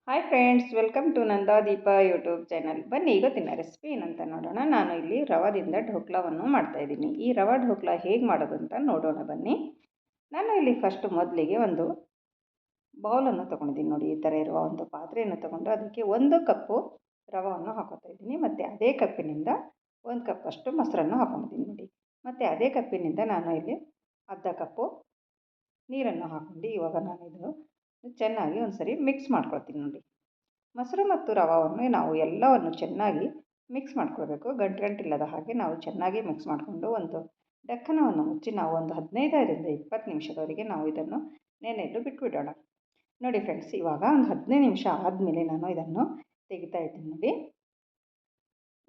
Hi friends, welcome to Nandadeepa YouTube channel. ಬನ್ನಿ ಇವತ್ತಿನ recipe ಏನಂತ ನೋಡೋಣ. ನಾನು ಇಲ್ಲಿ ರವಾದಿಂದ ಢೋಕ್ಲಾವನ್ನು ಮಾಡ್ತಾಯಿದ್ದೀನಿ. ಈ ರವಾ ಢೋಕ್ಲಾ ಹೇಗೆ ಮಾಡೋದು ಅಂತ ನೋಡೋಣ ಬನ್ನಿ. ನಾನು ಇಲ್ಲಿ ಮೊದಲಿಗೆ ಒಂದು ಬೌಲನ್ನು ತೊಗೊಂಡಿದ್ದೀನಿ. ನೋಡಿ, ಈ ಥರ ಇರುವ ಒಂದು ಪಾತ್ರೆಯನ್ನು ತೊಗೊಂಡು ಅದಕ್ಕೆ 1 ಕಪ್ಪು ರವಾವನ್ನು ಹಾಕೋತಾ ಇದ್ದೀನಿ. ಮತ್ತು ಅದೇ ಕಪ್ಪಿನಿಂದ 1 ಕಪ್ಪಷ್ಟು ಮೊಸರನ್ನು ಹಾಕೊಂಡಿದ್ದೀನಿ ನೋಡಿ. ಮತ್ತು ಅದೇ ಕಪ್ಪಿನಿಂದ ನಾನು ಇಲ್ಲಿ ಅರ್ಧ ಕಪ್ಪು ನೀರನ್ನು ಹಾಕ್ಕೊಂಡು ಇವಾಗ ನಾನು ಇದು ಚೆನ್ನಾಗಿ ಒಂದು ಸರಿ ಮಿಕ್ಸ್ ಮಾಡ್ಕೊಳ್ತೀನಿ ನೋಡಿ. ಮೊಸರು ಮತ್ತು ರವಾವನ್ನು ನಾವು ಎಲ್ಲವನ್ನು ಚೆನ್ನಾಗಿ ಮಿಕ್ಸ್ ಮಾಡ್ಕೊಳ್ಬೇಕು. ಗಂಟಿಲ್ಲದ ಹಾಗೆ ನಾವು ಚೆನ್ನಾಗಿ ಮಿಕ್ಸ್ ಮಾಡಿಕೊಂಡು ಒಂದು ಡಕ್ಕನವನ್ನು ಮುಚ್ಚಿ ನಾವು ಒಂದು 15ರಿಂದ 20 ನಿಮಿಷದವರೆಗೆ ನಾವು ಇದನ್ನು ನೆನೆಯಲು ಬಿಟ್ಬಿಡೋಣ. ನೋಡಿ ಫ್ರೆಂಡ್ಸ್, ಇವಾಗ ಒಂದು 15 ನಿಮಿಷ ಆದಮೇಲೆ ನಾನು ಇದನ್ನು ತೆಗಿತಾ ಇದ್ದೀನಿ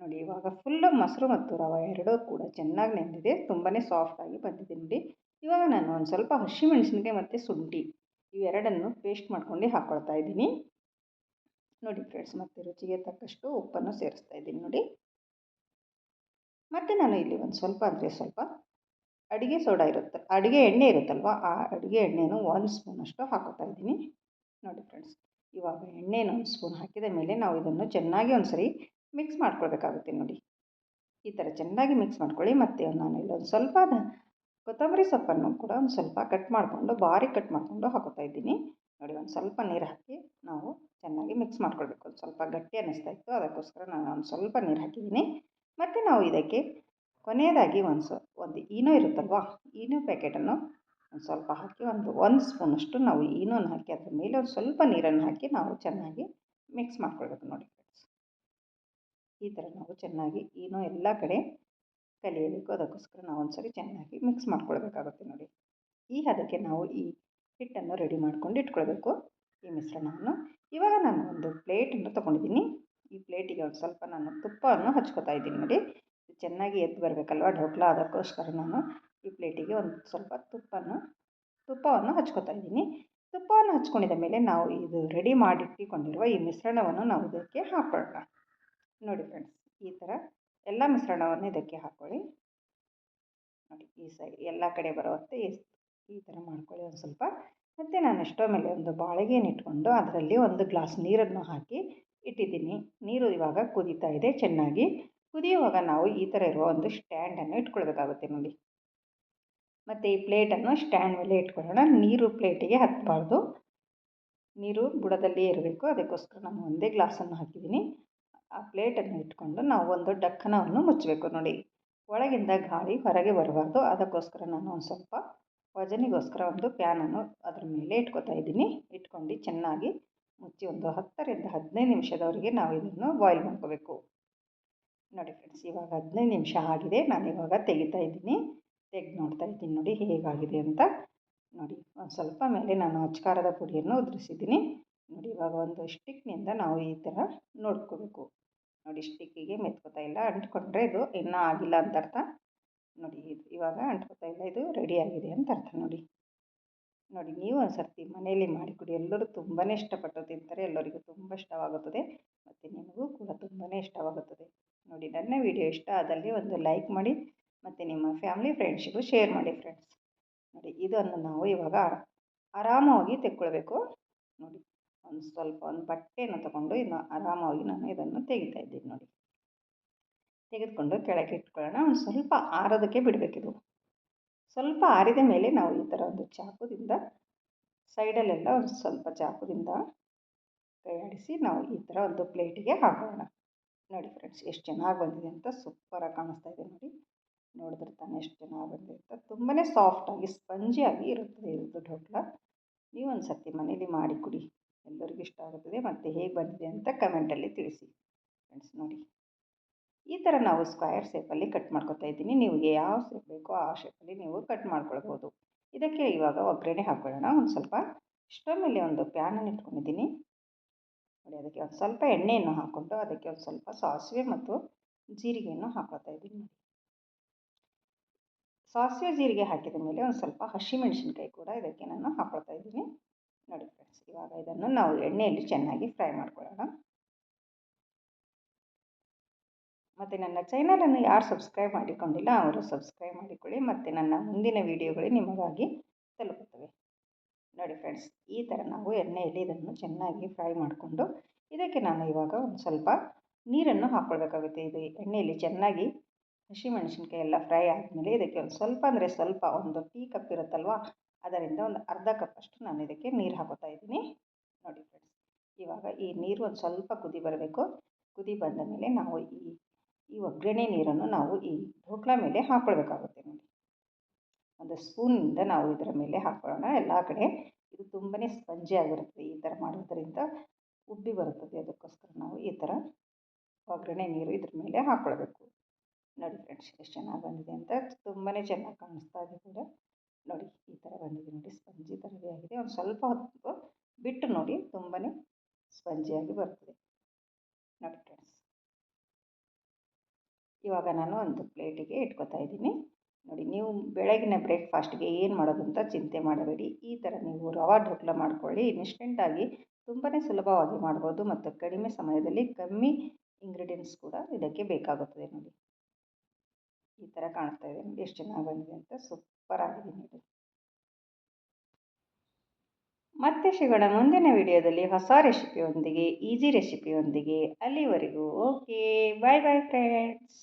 ನೋಡಿ. ಇವಾಗ ಫುಲ್ಲು ಮೊಸರು ಮತ್ತು ರವೆ ಎರಡೂ ಕೂಡ ಚೆನ್ನಾಗಿ ನೆಂದಿದೆ, ತುಂಬಾ ಸಾಫ್ಟಾಗಿ ಬಂದಿದೆ ನೋಡಿ. ಇವಾಗ ನಾನು ಒಂದು ಸ್ವಲ್ಪ ಹಸಿಮೆಣಸಿನಕಾಯಿ ಮತ್ತು ಶುಂಠಿ ಇವೆರಡನ್ನು ಪೇಸ್ಟ್ ಮಾಡ್ಕೊಂಡು ಹಾಕ್ಕೊಳ್ತಾ ಇದ್ದೀನಿ ನೋಡಿ ಫ್ರೆಂಡ್ಸ್. ಮತ್ತು ರುಚಿಗೆ ತಕ್ಕಷ್ಟು ಉಪ್ಪನ್ನು ಸೇರಿಸ್ತಾ ಇದ್ದೀನಿ ನೋಡಿ. ಮತ್ತು ನಾನು ಇಲ್ಲಿ ಒಂದು ಸ್ವಲ್ಪ ಅಡುಗೆ ಸೋಡಾ ಇರುತ್ತೆ, ಅಡುಗೆ ಎಣ್ಣೆ ಇರುತ್ತಲ್ವ, ಆ ಅಡುಗೆ ಎಣ್ಣೆಯನ್ನು 1 ಸ್ಪೂನಷ್ಟು ಹಾಕೋತಾ ಇದ್ದೀನಿ ನೋಡಿ ಫ್ರೆಂಡ್ಸ್. ಇವಾಗ ಎಣ್ಣೆನ 1 ಸ್ಪೂನ್ ಹಾಕಿದ ಮೇಲೆ ನಾವು ಇದನ್ನು ಚೆನ್ನಾಗಿ ಒಂದು ಸರಿ ಮಿಕ್ಸ್ ಮಾಡ್ಕೊಳ್ಬೇಕಾಗುತ್ತೆ ನೋಡಿ. ಈ ಥರ ಚೆನ್ನಾಗಿ ಮಿಕ್ಸ್ ಮಾಡ್ಕೊಳ್ಳಿ. ಮತ್ತು ನಾನು ಇಲ್ಲೊಂದು ಸ್ವಲ್ಪ ಕೊತ್ತಂಬರಿ ಸೊಪ್ಪನ್ನು ಕೂಡ ಒಂದು ಸ್ವಲ್ಪ ಕಟ್ ಮಾಡಿಕೊಂಡು ಬಾರಿ ಕಟ್ ಮಾಡಿಕೊಂಡು ಹಾಕೋತಾ ಇದ್ದೀನಿ ನೋಡಿ. ಒಂದು ಸ್ವಲ್ಪ ನೀರು ಹಾಕಿ ನಾವು ಚೆನ್ನಾಗಿ ಮಿಕ್ಸ್ ಮಾಡ್ಕೊಳ್ಬೇಕು. ಒಂದು ಸ್ವಲ್ಪ ಗಟ್ಟಿ ಅನ್ನಿಸ್ತಾ ಇತ್ತು, ಅದಕ್ಕೋಸ್ಕರ ನಾನು ಒಂದು ಸ್ವಲ್ಪ ನೀರು ಹಾಕಿದ್ದೀನಿ. ಮತ್ತು ನಾವು ಇದಕ್ಕೆ ಕೊನೆಯದಾಗಿ ಒಂದು ಈನೋ ಇರುತ್ತಲ್ವ, ಈನೋ ಪ್ಯಾಕೆಟನ್ನು ಒಂದು ಸ್ವಲ್ಪ ಹಾಕಿ ಒಂದು ಸ್ಪೂನಷ್ಟು ನಾವು ಈನೋನ ಹಾಕಿ ಅದರ ಮೇಲೆ ಒಂದು ಸ್ವಲ್ಪ ನೀರನ್ನು ಹಾಕಿ ನಾವು ಚೆನ್ನಾಗಿ ಮಿಕ್ಸ್ ಮಾಡ್ಕೊಳ್ಬೇಕು ನೋಡಿ ಫ್ರೆಂಡ್ಸ್. ಈ ಥರ ನಾವು ಚೆನ್ನಾಗಿ ಈನೋ ಎಲ್ಲ ಕಡೆ ಕಲಿಯಬೇಕು, ಅದಕ್ಕೋಸ್ಕರ ನಾವು ಒಂದು ಸರಿ ಚೆನ್ನಾಗಿ ಮಿಕ್ಸ್ ಮಾಡ್ಕೊಳ್ಬೇಕಾಗುತ್ತೆ ನೋಡಿ. ಈ ಹದಕ್ಕೆ ನಾವು ಈ ಹಿಟ್ಟನ್ನು ರೆಡಿ ಮಾಡ್ಕೊಂಡು ಇಟ್ಕೊಳ್ಬೇಕು, ಈ ಮಿಶ್ರಣವನ್ನು. ಇವಾಗ ನಾನು ಒಂದು ಪ್ಲೇಟನ್ನು ತೊಗೊಂಡಿದ್ದೀನಿ. ಈ ಪ್ಲೇಟಿಗೆ ಒಂದು ಸ್ವಲ್ಪ ನಾನು ತುಪ್ಪವನ್ನು ಹಚ್ಕೋತಾ ಇದ್ದೀನಿ ನೋಡಿ. ಚೆನ್ನಾಗಿ ಎದ್ದು ಬರಬೇಕಲ್ವ ಢೋಕ್ಲಾ, ಅದಕ್ಕೋಸ್ಕರ ನಾನು ಈ ಪ್ಲೇಟಿಗೆ ಒಂದು ಸ್ವಲ್ಪ ತುಪ್ಪವನ್ನು ಹಚ್ಕೋತಾ ಇದ್ದೀನಿ. ತುಪ್ಪವನ್ನು ಹಚ್ಕೊಂಡಿದ ಮೇಲೆ ನಾವು ಇದು ರೆಡಿ ಮಾಡಿಟ್ಟಿಕೊಂಡಿರುವ ಈ ಮಿಶ್ರಣವನ್ನು ನಾವು ಇದಕ್ಕೆ ಹಾಕೊಳ್ಳೋಣ ನೋಡಿ ಫ್ರೆಂಡ್ಸ್. ಈ ಥರ ಎಲ್ಲ ಮಿಶ್ರಣವನ್ನು ಇದಕ್ಕೆ ಹಾಕ್ಕೊಳ್ಳಿ ನೋಡಿ. ಈ ಸೈಡ್ ಎಲ್ಲ ಕಡೆ ಬರುವಂತೆ ಈ ಥರ ಮಾಡ್ಕೊಳ್ಳಿ ಒಂದು ಸ್ವಲ್ಪ. ಮತ್ತು ನಾನು ಸ್ಟವ್ ಮೇಲೆ ಒಂದು ಬಾಳಿಗೆಯನ್ನು ಇಟ್ಕೊಂಡು ಅದರಲ್ಲಿ 1 ಗ್ಲಾಸ್ ನೀರನ್ನು ಹಾಕಿ ಇಟ್ಟಿದ್ದೀನಿ. ನೀರು ಇವಾಗ ಕುದೀತಾ ಇದೆ ಚೆನ್ನಾಗಿ. ಕುದಿಯುವಾಗ ನಾವು ಈ ಥರ ಇರುವ ಒಂದು ಸ್ಟ್ಯಾಂಡನ್ನು ಇಟ್ಕೊಳ್ಬೇಕಾಗುತ್ತೆ ನೋಡಿ. ಮತ್ತು ಈ ಪ್ಲೇಟನ್ನು ಸ್ಟ್ಯಾಂಡ್ ಮೇಲೆ ಇಟ್ಕೊಳ್ಳೋಣ. ನೀರು ಪ್ಲೇಟಿಗೆ ಹತ್ತಬಾರ್ದು, ನೀರು ಬುಡದಲ್ಲಿಯೇ ಇರಬೇಕು, ಅದಕ್ಕೋಸ್ಕರ ನಾನು ಒಂದೇ ಗ್ಲಾಸನ್ನು ಹಾಕಿದ್ದೀನಿ. ಆ ಪ್ಲೇಟನ್ನು ಇಟ್ಕೊಂಡು ನಾವು ಒಂದು ಡಕ್ಕನವನ್ನು ಮುಚ್ಚಬೇಕು ನೋಡಿ. ಒಳಗಿಂದ ಗಾಳಿ ಹೊರಗೆ ಬರಬಾರ್ದು, ಅದಕ್ಕೋಸ್ಕರ ನಾನು ಒಂದು ಸ್ವಲ್ಪ ವಜನಿಗೋಸ್ಕರ ಒಂದು ಪ್ಯಾನನ್ನು ಅದರ ಮೇಲೆ ಇಟ್ಕೊತಾ ಇದ್ದೀನಿ. ಇಟ್ಕೊಂಡು ಚೆನ್ನಾಗಿ ಮುಚ್ಚಿ ಒಂದು 10ರಿಂದ 15 ನಿಮಿಷದವರೆಗೆ ನಾವು ಇದನ್ನು ಬಾಯ್ಲ್ ಮಾಡ್ಕೋಬೇಕು ನೋಡಿ ಫ್ರೆಂಡ್ಸ್. ಇವಾಗ 15 ನಿಮಿಷ ಆಗಿದೆ, ನಾನು ಇವಾಗ ತೆಗಿತಾ ಇದ್ದೀನಿ. ತೆಗೆದು ನೋಡ್ತಾ ಇದ್ದೀನಿ ನೋಡಿ ಹೇಗಾಗಿದೆ ಅಂತ ನೋಡಿ. ಒಂದು ಸ್ವಲ್ಪ ಮೇಲೆ ನಾನು ಅಚ್ಕಾರದ ಪುಡಿಯನ್ನು ಉದುರಿಸಿದ್ದೀನಿ ನೋಡಿ. ಇವಾಗ ಒಂದು ಸ್ಟಿಕ್ನಿಂದ ನಾವು ಈ ಥರ ನೋಡ್ಕೋಬೇಕು ನೋಡಿ. ಸ್ಟಿಕ್ಕಿಗೆ ಮೆತ್ಕೋತಾ ಇಲ್ಲ, ಅಂಟ್ಕೊಂಡ್ರೆ ಇದು ಇನ್ನೂ ಆಗಿಲ್ಲ ಅಂತ ಅರ್ಥ ನೋಡಿ. ಇದು ಇವಾಗ ಅಂಟ್ಕೋತಾ ಇಲ್ಲ, ಇದು ರೆಡಿ ಆಗಿದೆ ಅಂತ ಅರ್ಥ ನೋಡಿ. ನೀವು ಒಂದು ಸರ್ತಿ ಮನೆಯಲ್ಲಿ ಮಾಡಿಕೊಡಿ, ಎಲ್ಲರೂ ತುಂಬಾ ಇಷ್ಟಪಟ್ಟು ತಿಂತಾರೆ, ಎಲ್ಲರಿಗೂ ತುಂಬ ಇಷ್ಟವಾಗುತ್ತದೆ ಮತ್ತು ನಿಮಗೂ ಕೂಡ ತುಂಬಾ ಇಷ್ಟವಾಗುತ್ತದೆ ನೋಡಿ. ನನ್ನ ವಿಡಿಯೋ ಇಷ್ಟ ಆದಲ್ಲಿ ಒಂದು ಲೈಕ್ ಮಾಡಿ ಮತ್ತು ನಿಮ್ಮ ಫ್ಯಾಮಿಲಿ ಫ್ರೆಂಡ್ಸಿಗೂ ಶೇರ್ ಮಾಡಿ ಫ್ರೆಂಡ್ಸ್ ನೋಡಿ. ಇದನ್ನು ನಾವು ಇವಾಗ ಆರಾಮವಾಗಿ ತೆಕ್ಕೊಳ್ಬೇಕು ನೋಡಿ. ಒಂದು ಬಟ್ಟೆಯನ್ನು ತಗೊಂಡು ಇನ್ನು ಆರಾಮವಾಗಿ ನಾನು ಇದನ್ನು ತೆಗಿತಾ ಇದ್ದೀನಿ ನೋಡಿ. ತೆಗೆದುಕೊಂಡು ಕೆಳಗೆ ಇಟ್ಕೊಳ್ಳೋಣ. ಒಂದು ಸ್ವಲ್ಪ ಆರೋದಕ್ಕೆ ಬಿಡಬೇಕಿದು. ಸ್ವಲ್ಪ ಆರಿದ ಮೇಲೆ ನಾವು ಈ ಥರ ಒಂದು ಚಾಕುದಿಂದ ಸೈಡಲ್ಲೆಲ್ಲ ಒಂದು ಸ್ವಲ್ಪ ಚಾಕುದಿಂದ ಕೈ ಆಡಿಸಿ ನಾವು ಈ ಥರ ಒಂದು ಪ್ಲೇಟಿಗೆ ಹಾಕೋಣ ನೋಡಿ ಫ್ರೆಂಡ್ಸ್. ಎಷ್ಟು ಚೆನ್ನಾಗಿ ಬಂದಿದೆ ಅಂತ, ಸೂಪರಾಗಿ ಕಾಣಿಸ್ತಾ ಇದೆ ನೋಡಿ. ನೋಡಿದ್ರೆ ತಾನೇ ಎಷ್ಟು ಚೆನ್ನಾಗಿ ಬಂದಿದೆ ಅಂತ. ತುಂಬಾ ಸಾಫ್ಟಾಗಿ ಸ್ಪಂಜಿಯಾಗಿ ಇರುತ್ತದೆ ಇದು ಢೋಕ್ಲಾ. ನೀವು ಒಂದು ಸರ್ತಿ ಮನೇಲಿ ಮಾಡಿ ಕೊಡಿ, ಎಲ್ಲರಿಗೂ ಇಷ್ಟ ಆಗುತ್ತದೆ. ಮತ್ತು ಹೇಗೆ ಬಂದಿದೆ ಅಂತ ಕಮೆಂಟಲ್ಲಿ ತಿಳಿಸಿ ಫ್ರೆಂಡ್ಸ್ ನೋಡಿ. ಈ ಥರ ನಾವು ಸ್ಕ್ವಯರ್ ಶೇಪಲ್ಲಿ ಕಟ್ ಮಾಡ್ಕೊತಾ ಇದ್ದೀನಿ. ನಿಮಗೆ ಯಾವ ಶೇಪ್ ಬೇಕೋ ಆ ಶೇಪಲ್ಲಿ ನೀವು ಕಟ್ ಮಾಡ್ಕೊಳ್ಬೋದು. ಇದಕ್ಕೆ ಇವಾಗ ಒಗ್ಗರಣೆ ಹಾಕ್ಕೊಳ್ಳೋಣ. ಒಂದು ಸ್ವಲ್ಪ ಸ್ಟವ್ ಮೇಲೆ ಒಂದು ಪ್ಯಾನನ್ನು ಇಟ್ಕೊಂಡಿದ್ದೀನಿ ನೋಡಿ. ಅದಕ್ಕೆ ಒಂದು ಸ್ವಲ್ಪ ಎಣ್ಣೆಯನ್ನು ಹಾಕ್ಕೊಂಡು ಅದಕ್ಕೆ ಒಂದು ಸ್ವಲ್ಪ ಸಾಸಿವೆ ಮತ್ತು ಜೀರಿಗೆಯನ್ನು ಹಾಕೋತಾ ಇದ್ದೀನಿ ನೋಡಿ. ಸಾಸಿವೆ ಜೀರಿಗೆ ಹಾಕಿದ ಮೇಲೆ ಒಂದು ಸ್ವಲ್ಪ ಹಸಿಮೆಣಸಿನ್ಕಾಯಿ ಕೂಡ ಇದಕ್ಕೆ ನಾನು ಹಾಕ್ಕೊಳ್ತಾ ಇದ್ದೀನಿ ನೋಡಿ ಫ್ರೆಂಡ್ಸ್. ಇವಾಗ ಇದನ್ನು ನಾವು ಎಣ್ಣೆಯಲ್ಲಿ ಚೆನ್ನಾಗಿ ಫ್ರೈ ಮಾಡ್ಕೊಳ್ಳೋಣ. ಮತ್ತು ನನ್ನ ಚಾನಲನ್ನು ಯಾರು ಸಬ್ಸ್ಕ್ರೈಬ್ ಮಾಡಿಕೊಂಡಿಲ್ಲ ಅವರು ಸಬ್ಸ್ಕ್ರೈಬ್ ಮಾಡಿಕೊಳ್ಳಿ. ಮತ್ತು ನನ್ನ ಮುಂದಿನ ವೀಡಿಯೋಗಳು ನಿಮಗಾಗಿ ತಲುಪುತ್ತವೆ ನೋಡಿ ಫ್ರೆಂಡ್ಸ್, ಈ ಥರ ನಾವು ಎಣ್ಣೆಯಲ್ಲಿ ಇದನ್ನು ಚೆನ್ನಾಗಿ ಫ್ರೈ ಮಾಡಿಕೊಂಡು ಇದಕ್ಕೆ ನಾನು ಇವಾಗ ಒಂದು ಸ್ವಲ್ಪ ನೀರನ್ನು ಹಾಕ್ಕೊಳ್ಬೇಕಾಗುತ್ತೆ. ಇದು ಎಣ್ಣೆಯಲ್ಲಿ ಚೆನ್ನಾಗಿ ಹಸಿಮೆಣಸಿನ್ಕಾಯಿ ಎಲ್ಲ ಫ್ರೈ ಆದಮೇಲೆ ಇದಕ್ಕೆ ಒಂದು ಸ್ವಲ್ಪ ಅಂದರೆ ಸ್ವಲ್ಪ ಒಂದು ಟೀ ಕಪ್ ಇರುತ್ತಲ್ವ, ಅದರಿಂದ ಒಂದು ಅರ್ಧ ಕಪ್ಪಷ್ಟು ನಾನು ಇದಕ್ಕೆ ನೀರು ಹಾಕೋತಾ ಇದ್ದೀನಿ. ನೋಡಿ ಫ್ರೆಂಡ್ಸ್, ಇವಾಗ ಈ ನೀರು ಒಂದು ಸ್ವಲ್ಪ ಕುದಿ ಬರಬೇಕು. ಕುದಿ ಬಂದ ಮೇಲೆ ನಾವು ಈ ಒಗ್ಗರಣೆ ನೀರನ್ನು ನಾವು ಈ ಢೋಕ್ಲಾ ಮೇಲೆ ಹಾಕ್ಕೊಳ್ಬೇಕಾಗುತ್ತೆ. ನೋಡಿ, ಒಂದು ಸ್ಪೂನಿಂದ ನಾವು ಇದರ ಮೇಲೆ ಹಾಕ್ಕೊಳ್ಳೋಣ ಎಲ್ಲ ಕಡೆ. ಇದು ತುಂಬಾ ಸ್ಪಂಜಿ ಆಗಿರುತ್ತೆ. ಈ ಥರ ಮಾಡೋದರಿಂದ ಉಬ್ಬಿ ಬರುತ್ತದೆ. ಅದಕ್ಕೋಸ್ಕರ ನಾವು ಈ ಥರ ಒಗ್ಗರಣೆ ನೀರು ಇದ್ರ ಮೇಲೆ ಹಾಕ್ಕೊಳ್ಬೇಕು. ನೋಡಿ ಫ್ರೆಂಡ್ಸ್, ಎಷ್ಟು ಚೆನ್ನಾಗಿ ಬಂದಿದೆ ಅಂತ, ತುಂಬಾ ಚೆನ್ನಾಗಿ ಕಾಣಿಸ್ತಾ ಇದೆ ಕೂಡ. ನೋಡಿ, ಈ ಥರ ಬಂದಿದೆ ನೋಡಿ, ಸ್ಪಂಜಿ ಥರವೇ ಆಗಿದೆ. ಒಂದು ಸ್ವಲ್ಪ ಹೊತ್ತು ಬಿಟ್ಟು ನೋಡಿ, ತುಂಬಾ ಸ್ಪಂಜಿಯಾಗಿ ಬರ್ತದೆ. ನೋಡಿ ಫ್ರೆಂಡ್ಸ್, ಇವಾಗ ನಾನು ಒಂದು ಪ್ಲೇಟಿಗೆ ಇಟ್ಕೊತಾ ಇದ್ದೀನಿ. ನೋಡಿ, ನೀವು ಬೆಳಗಿನ ಬ್ರೇಕ್ಫಾಸ್ಟ್ಗೆ ಏನು ಮಾಡೋದಂತ ಚಿಂತೆ ಮಾಡಬೇಡಿ. ಈ ಥರ ನೀವು ರವಾ ಢೋಕ್ಲಾ ಮಾಡ್ಕೊಳ್ಳಿ. ಇನ್ಸ್ಟೆಂಟಾಗಿ ತುಂಬಾ ಸುಲಭವಾಗಿ ಮಾಡ್ಬೋದು ಮತ್ತು ಕಡಿಮೆ ಸಮಯದಲ್ಲಿ ಕಮ್ಮಿ ಇಂಗ್ರೀಡಿಯೆಂಟ್ಸ್ ಕೂಡ ಇದಕ್ಕೆ ಬೇಕಾಗುತ್ತದೆ. ನೋಡಿ, ಈ ಥರ ಕಾಣಿಸ್ತಾ ಇದೆ ನೋಡಿ, ಎಷ್ಟು ಚೆನ್ನಾಗಿ ಬಂದಿದೆ ಅಂತ, ಸೂಪರ್ ಆಗಿದೆ ನೋಡಿ. ಮತ್ತೆ ಸಿಗೋಣ ಮುಂದಿನ ವಿಡಿಯೋದಲ್ಲಿ ಹೊಸ ರೆಸಿಪಿಯೊಂದಿಗೆ, ಈಸಿ ರೆಸಿಪಿಯೊಂದಿಗೆ. ಅಲ್ಲಿವರೆಗೂ ಓಕೆ, ಬಾಯ್ ಬಾಯ್ ಫ್ರೆಂಡ್ಸ್.